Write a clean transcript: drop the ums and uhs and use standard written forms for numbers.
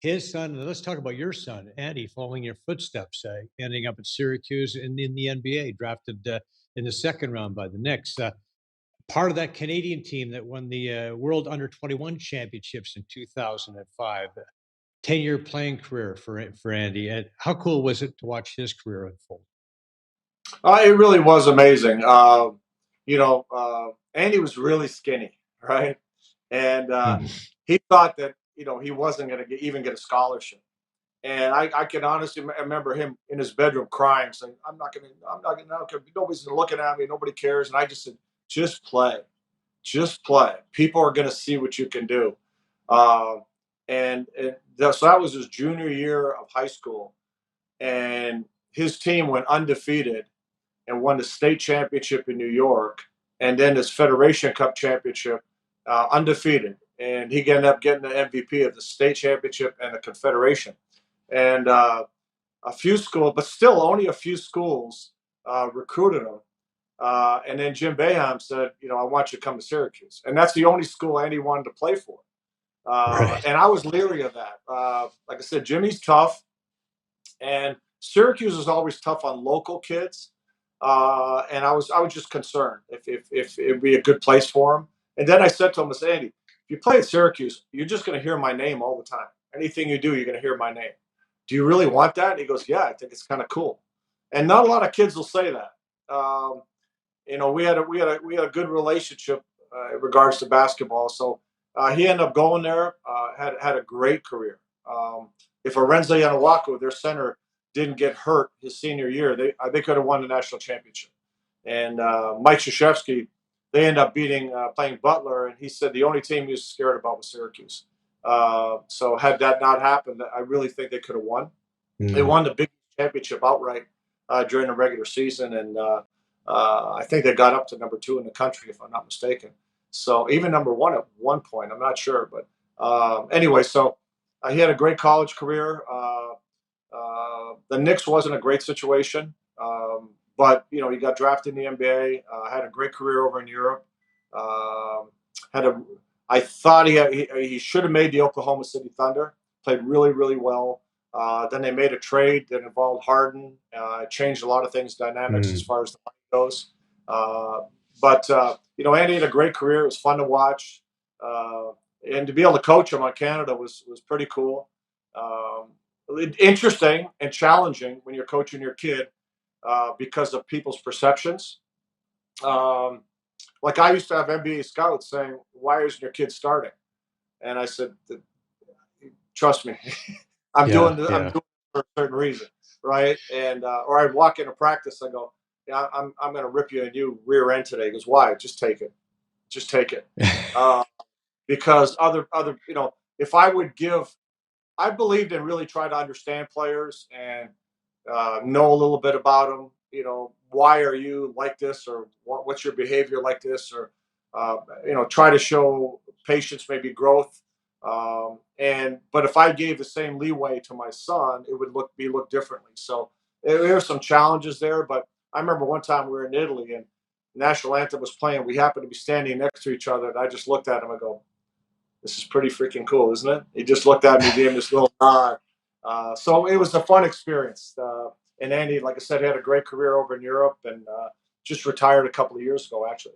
his son, and let's talk about your son, Andy, following your footsteps, ending up at Syracuse in the NBA, drafted in the second round by the Knicks. Part of that Canadian team that won the World Under 21 Championships in 2005. 10-year playing career for Andy. And how cool was it to watch his career unfold? It really was amazing. Andy was really skinny, right? And Mhm. he thought that he wasn't going to even get a scholarship. And I can honestly remember him in his bedroom crying, saying, I'm not going to, nobody's looking at me, nobody cares. And I just said, just play, just play. People are going to see what you can do. Um, so that was his junior year of high school. And his team went undefeated and won the state championship in New York, and then his Federation Cup championship, undefeated. And he ended up getting the MVP of the state championship and the Confederation. And a few schools, but still only a few schools, recruited him. And then Jim Boeheim said, I want you to come to Syracuse. And that's the only school Andy wanted to play for. Right. And I was leery of that. Like I said, Jimmy's tough. And Syracuse is always tough on local kids. And I was just concerned if it'd be a good place for him. And then I said to him, I said, Andy, if you play at Syracuse, you're just going to hear my name all the time. Anything you do, you're going to hear my name. Do you really want that? And he goes, yeah, I think it's kind of cool. And not a lot of kids will say that. We had a good relationship in regards to basketball. So he ended up going there. Had a great career. If Arenzo Yanawaku, their center, didn't get hurt his senior year, they could have won the national championship. And Mike Krzyzewski, they ended up playing Butler, and he said the only team he was scared about was Syracuse. So had that not happened, I really think they could have won. They Mm. won the Big Championship outright during the regular season, and I think they got up to number 2 in the country, if I'm not mistaken. So even number 1 at one point, I'm not sure, but anyway, so he had a great college career. The Knicks wasn't a great situation, but he got drafted in the NBA. Had a great career over in Europe. Um, had a, I thought he should have made the Oklahoma City Thunder. Played really really well. Then they made a trade that involved Harden. Changed a lot of things, dynamics as Mm. far as the money goes. But Andy had a great career. It was fun to watch, and to be able to coach him on Canada was pretty cool. Um, Interesting and challenging when you're coaching your kid because of people's perceptions. Um, like I used to have NBA scouts saying, "Why isn't your kid starting?" And I said, "Trust me, Yeah, I'm yeah. doing it for a certain reason, right?" And or I'd walk into practice, I go, "Yeah, I'm going to rip you a new rear end today." He goes, "Why? Just take it, just take it." Uh, because if I would give, I believed in really try to understand players and know a little bit about them. Why are you like this, or what's your behavior like this, or try to show patience, maybe growth. But if I gave the same leeway to my son, it would look differently. So there are some challenges there. But I remember one time we were in Italy and national anthem was playing. We happened to be standing next to each other, and I just looked at him. I go, "This is pretty freaking cool, isn't it?" He just looked at me, gave him this little nod. So it was a fun experience. And Andy, like I said, had a great career over in Europe and just retired a couple of years ago, actually.